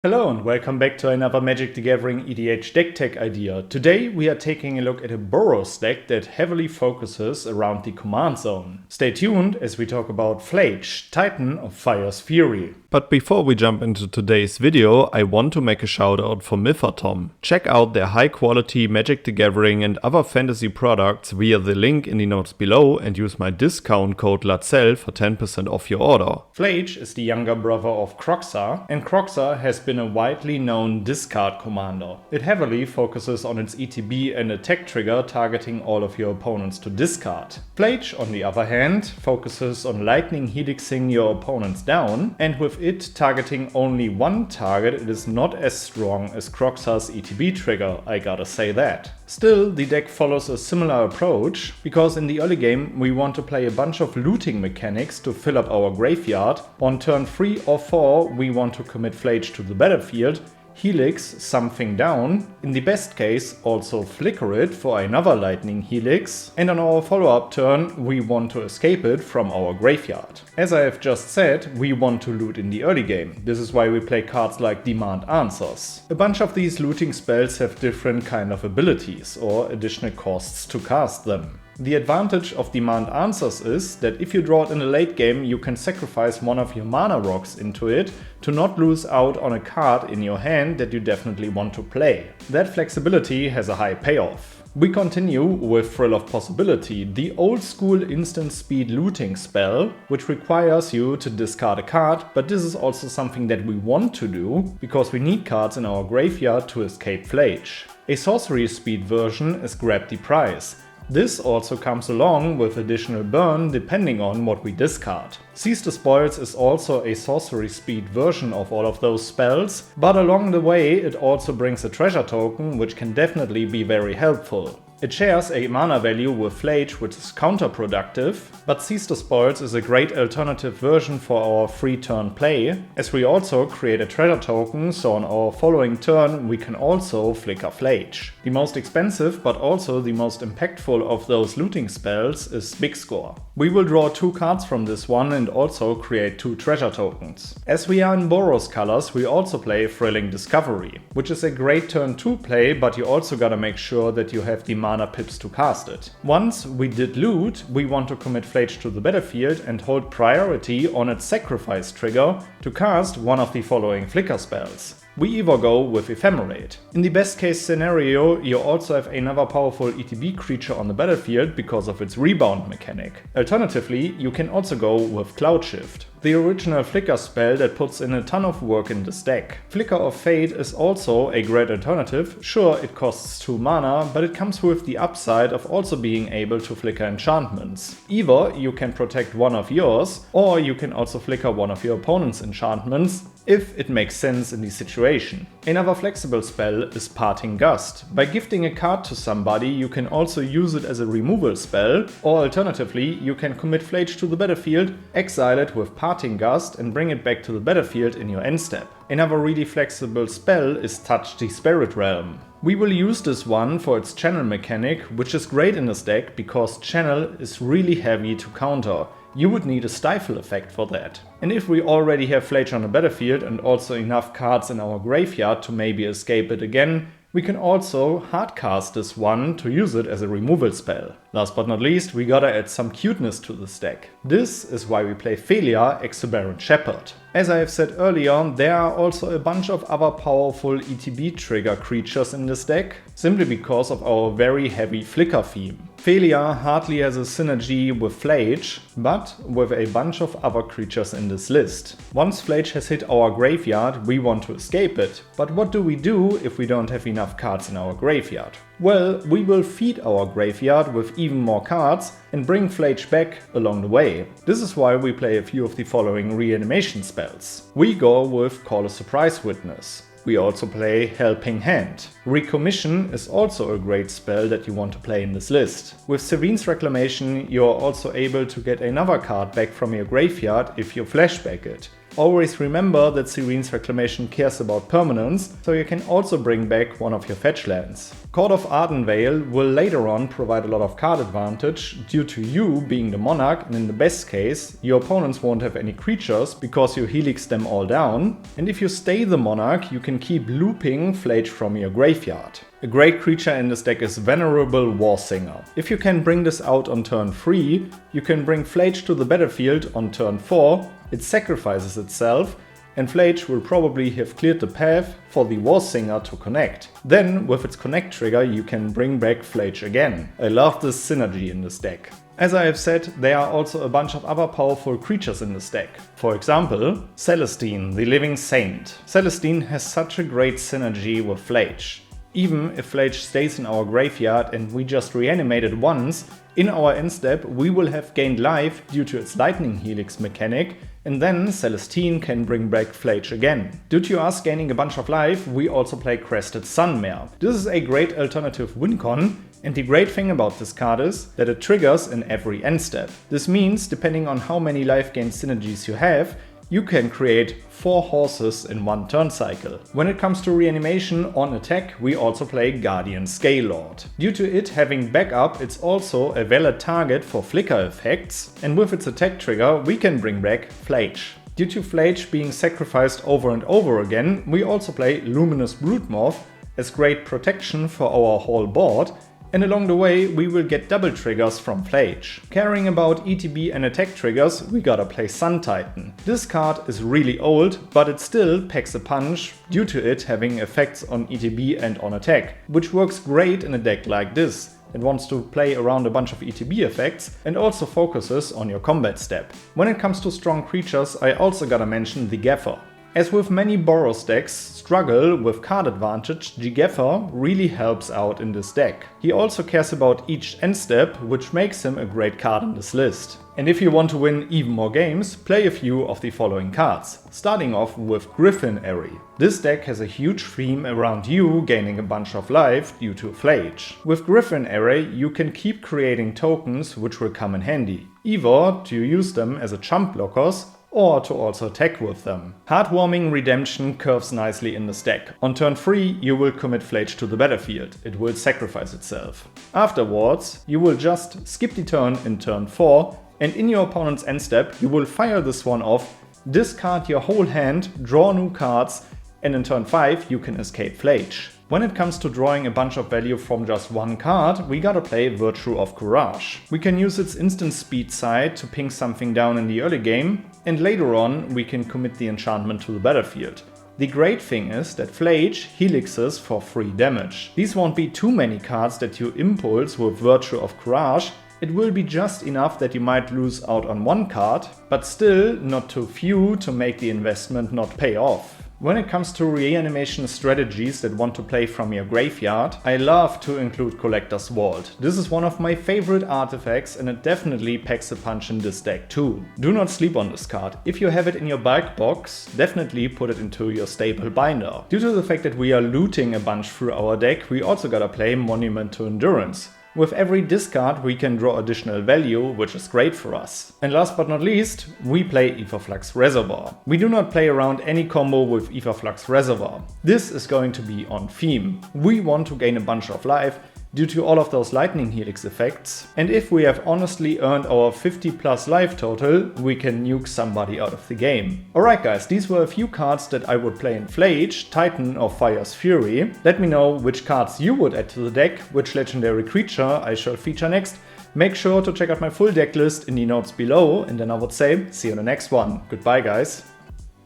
Hello and welcome back to another Magic the Gathering EDH deck tech idea. Today we are taking a look at a Boros deck that heavily focuses around the command zone. Stay tuned as we talk about Phlage, Titan of Fire's Fury. But before we jump into today's video, I want to make a shout out for Mythatom. Check out their high quality Magic the Gathering and other fantasy products via the link in the notes below and use my discount code LATSEL for 10% off your order. Phlage is the younger brother of Proxy, and Proxy has been a widely known discard commander. It heavily focuses on its ETB and attack trigger, targeting all of your opponents to discard. Phlage, on the other hand, focuses on lightning helixing your opponents down, and with it targeting only one target, it is not as strong as Proxy's ETB trigger, I gotta say that. Still, the deck follows a similar approach, because in the early game we want to play a bunch of looting mechanics to fill up our graveyard. On turn 3 or 4 we want to commit Phlage to the battlefield, helix something down, in the best case also flicker it for another lightning helix, and on our follow-up turn we want to escape it from our graveyard. As I have just said, we want to loot in the early game. This is why we play cards like Demand Answers. A bunch of these looting spells have different kind of abilities or additional costs to cast them. The advantage of Demand Answers is that if you draw it in the late game, you can sacrifice one of your mana rocks into it to not lose out on a card in your hand that you definitely want to play. That flexibility has a high payoff. We continue with Thrill of Possibility, the old school instant speed looting spell, which requires you to discard a card, but this is also something that we want to do because we need cards in our graveyard to escape Phlage. A sorcery speed version is Grab the Prize. This also comes along with additional burn depending on what we discard. Seize the Spoils is also a sorcery speed version of all of those spells, but along the way it also brings a treasure token, which can definitely be very helpful. It shares a mana value with Phlage, which is counterproductive, but Seize the Spoils is a great alternative version for our free turn play, as we also create a treasure token, so on our following turn we can also flicker Phlage. The most expensive but also the most impactful of those looting spells is Big Score. We will draw 2 cards from this one and also create 2 treasure tokens. As we are in Boros colors, we also play Thrilling Discovery, which is a great turn 2 play, but you also gotta make sure that you have the mana pips to cast it. Once we did loot, we want to commit Phlage to the battlefield and hold priority on its sacrifice trigger to cast one of the following flicker spells. We either go with Ephemerate. In the best case scenario, you also have another powerful ETB creature on the battlefield because of its rebound mechanic. Alternatively, you can also go with Cloud Shift, the original flicker spell that puts in a ton of work in this deck. Flicker of Fate is also a great alternative. Sure, it costs 2 mana, but it comes with the upside of also being able to flicker enchantments. Either you can protect one of yours, or you can also flicker one of your opponent's enchantments, if it makes sense in the situation. Another flexible spell is Parting Gust. By gifting a card to somebody, you can also use it as a removal spell, or alternatively, you can commit Phlage to the battlefield, exile it with Parting Gust and bring it back to the battlefield in your end step. Another really flexible spell is Touch the Spirit Realm. We will use this one for its channel mechanic, which is great in this deck because channel is really heavy to counter. You would need a stifle effect for that. And if we already have Phlage on the battlefield and also enough cards in our graveyard to maybe escape it again, we can also hardcast this one to use it as a removal spell. Last but not least, we gotta add some cuteness to this deck. This is why we play Phelia, Exuberant Shepherd. As I have said earlier, there are also a bunch of other powerful ETB trigger creatures in this deck, simply because of our very heavy flicker theme. Phelia hardly has a synergy with Phlage, but with a bunch of other creatures in this list. Once Phlage has hit our graveyard, we want to escape it. But what do we do if we don't have enough cards in our graveyard? Well, we will feed our graveyard with even more cards and bring Phlage back along the way. This is why we play a few of the following reanimation spells. We go with Call a Surprise Witness. We also play Helping Hand. Recommission is also a great spell that you want to play in this list. With Serene's Reclamation, you are also able to get another card back from your graveyard if you flashback it. always remember that Serene's Reclamation cares about permanence, so you can also bring back one of your fetch lands. Court of Ardenvale will later on provide a lot of card advantage due to you being the monarch, and in the best case, your opponents won't have any creatures because you helix them all down. And if you stay the monarch, you can keep looping Phlage from your graveyard. A great creature in this deck is Venerable Warsinger. If you can bring this out on turn 3, you can bring Phlage to the battlefield on turn 4, it sacrifices itself, and Phlage will probably have cleared the path for the Warsinger to connect. Then, with its connect trigger, you can bring back Phlage again. I love this synergy in this deck. As I have said, there are also a bunch of other powerful creatures in this deck. For example, Celestine, the Living Saint. Celestine has such a great synergy with Phlage. Even if Phlage stays in our graveyard and we just reanimate it once, in our end step we will have gained life due to its Lightning Helix mechanic, and then Celestine can bring back Phlage again. Due to us gaining a bunch of life, we also play Crested Sunmare. This is a great alternative win con, and the great thing about this card is that it triggers in every end step. This means, depending on how many life gain synergies you have, you can create 4 horses in one turn cycle. When it comes to reanimation on attack, we also play Guardian Scalelord. Due to it having backup, it's also a valid target for flicker effects, and with its attack trigger, we can bring back Phlage. Due to Phlage being sacrificed over and over again, we also play Luminous Broodmoth as great protection for our whole board, and along the way we will get double triggers from Phlage. Caring about ETB and attack triggers, we gotta play Sun Titan. This card is really old, but it still packs a punch due to it having effects on ETB and on attack, which works great in a deck like this. It wants to play around a bunch of ETB effects and also focuses on your combat step. When it comes to strong creatures, I also gotta mention the Gaffer. As with many Boros decks struggle with card advantage, the Gaffer really helps out in this deck. He also cares about each end step, which makes him a great card in this list. And if you want to win even more games, play a few of the following cards, starting off with Griffin Airy. This deck has a huge theme around you gaining a bunch of life due to Phlage. With Griffin Airy, you can keep creating tokens which will come in handy, either to use them as a chump blockers or to also attack with them. Heartwarming Redemption curves nicely in this deck. On turn 3 you will commit Phlage to the battlefield, it will sacrifice itself. Afterwards you will just skip the turn in turn 4, and in your opponent's end step you will fire this one off, discard your whole hand, draw new cards, and in turn 5 you can escape Phlage. When it comes to drawing a bunch of value from just one card, we gotta play Virtue of Courage. We can use its instant speed side to ping something down in the early game, and later on we can commit the enchantment to the battlefield. The great thing is that Phlage helixes for free damage. These won't be too many cards that you impulse with Virtue of Courage. It will be just enough that you might lose out on one card, but still not too few to make the investment not pay off. When it comes to reanimation strategies that want to play from your graveyard, I love to include Collector's Vault. This is one of my favorite artifacts and it definitely packs a punch in this deck too. Do not sleep on this card. If you have it in your bulk box, definitely put it into your staple binder. Due to the fact that we are looting a bunch through our deck, we also gotta play Monument to Endurance. With every discard we can draw additional value, which is great for us. And last but not least, we play Aetherflux Reservoir. We do not play around any combo with Aetherflux Reservoir. This is going to be on theme. We want to gain a bunch of life due to all of those Lightning Helix effects, and if we have honestly earned our 50 plus life total, we can nuke somebody out of the game. Alright guys, these were a few cards that I would play in Phlage, Titan or Fire's Fury. Let me know which cards you would add to the deck, which legendary creature I shall feature next. Make sure to check out my full deck list in the notes below, and then I would say, see you in the next one. Goodbye guys.